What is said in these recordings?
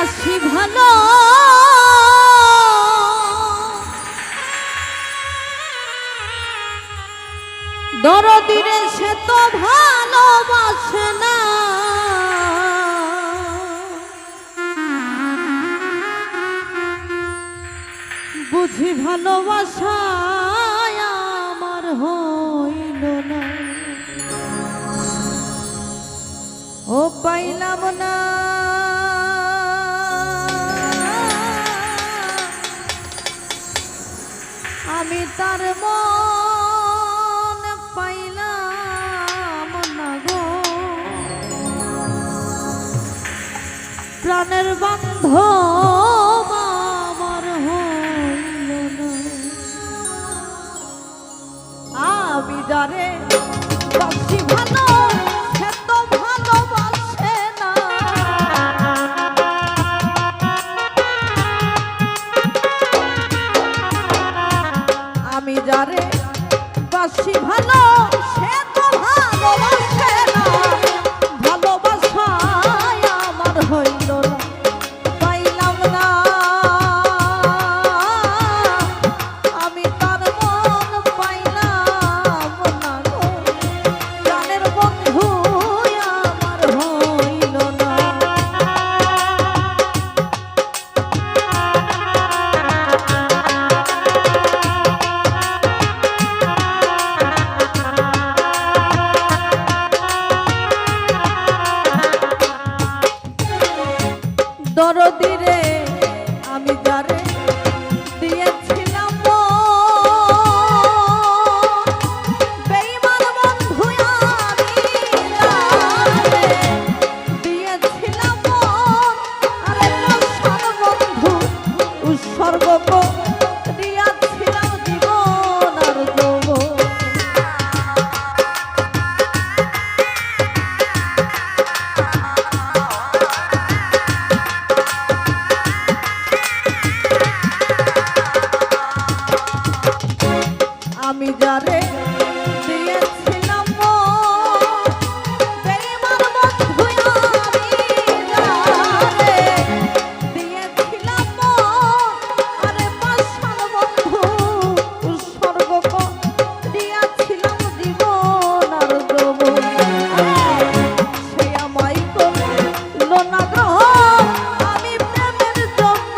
বাসি ভালো দরদিরে সে তো ভালোবাসে না বুঝি ভালোবাসা আমার হইল না ও পাইলাম না আমি তার মন পাইলাম না গো প্রাণের বান্ধব আমার হইল না আমি যারে বাসি ভালো সে তো ভালোবাসে না আমি যারে বাসি ভালো সে তো ভালোবাসে না ভালোবাসায় আমার হইল না পাইলাম না আমি তার মন পাইলাম না গো প্রাণের বন্ধু আমার হইল না দরদিরে আমি যারে দিয়েছিলাম বেঈমান বন্ধু আমি যারে দিয়েছিলাম আরে পাষাণ বন্ধু উৎসর্গ দিয়াছিলাম জীবন আর যৌবন আমি যারে দিয়েছিলাম বেঈমান বন্ধু আমি যারে দিয়েছিলাম আরে পাষাণ বন্ধু উৎসর্গ দিয়াছিলাম জীবন আর যৌবন সে আমায় করল না গ্রহণ আমি প্রেমের যোগ্য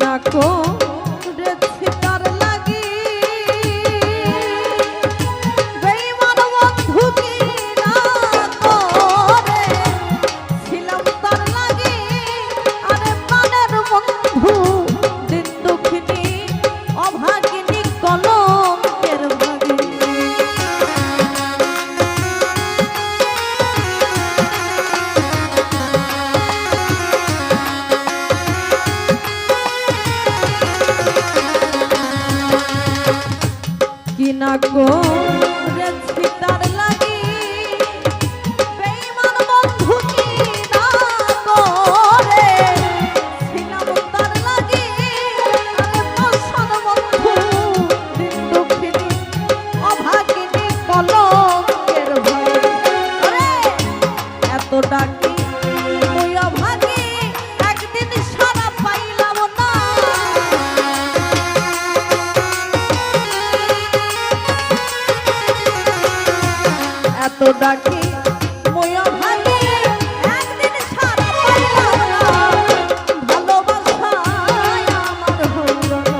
না করেছি তার লাগি বেঈমান বন্ধু কি না করেছিলাম তার লাগি আরে প্রাণের বন্ধু দিন দুঃখিনী অভাগিনী কলঙ্কের ভাগিনী না করেছি তার লাগি বেঈমান বন্ধু কি না করেছিলাম তার লাগি আরে পাষাণ বন্ধু দিন দুঃখিনী অভাগিনী কলঙ্কের ভয় আরে এত ডাকি ওই অভাগী একদিন সারা পাইলাম না এত ডাকি ময়া ভাগে একদিন সারা পাইলাম না ভালোবাসায় আমার হইল না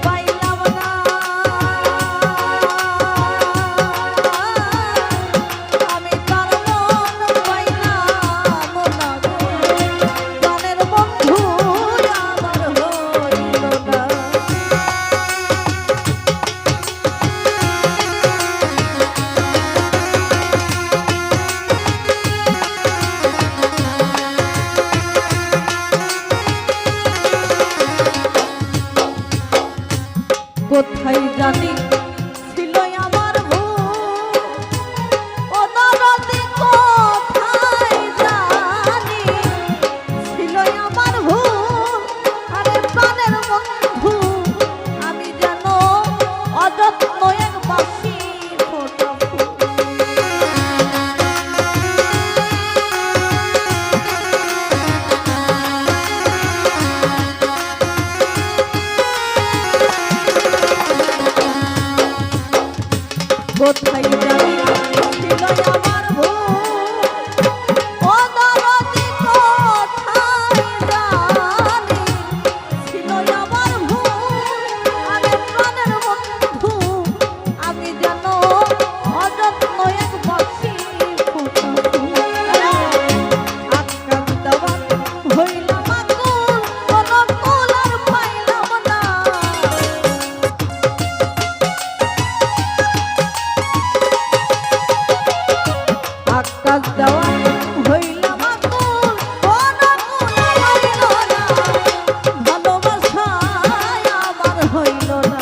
পাইলাম না কোথায় জানি ছিল আমার ভুল ও দরদি কোথায় জানি ছিল আমার ভুল আরে প্রাণের বন্ধু আমি যেন অযত্ন এক বাসি ফোটা ফুল কোথায় জানি ছিল আমার ভুল ও দরদি কোথায় জানি ছিল আমার ভুল আরে প্রাণের বন্ধু আমি যেন অযত্ন এক বাসি ফোটা ফুল আকাশ দেওয়া হইলাম আকুল কোনো কুল আর পাইলাম না আকাশ দেওয়া হইলাম আকুল কোনো কুল হইল না ভালোবাসায় আমার হইল না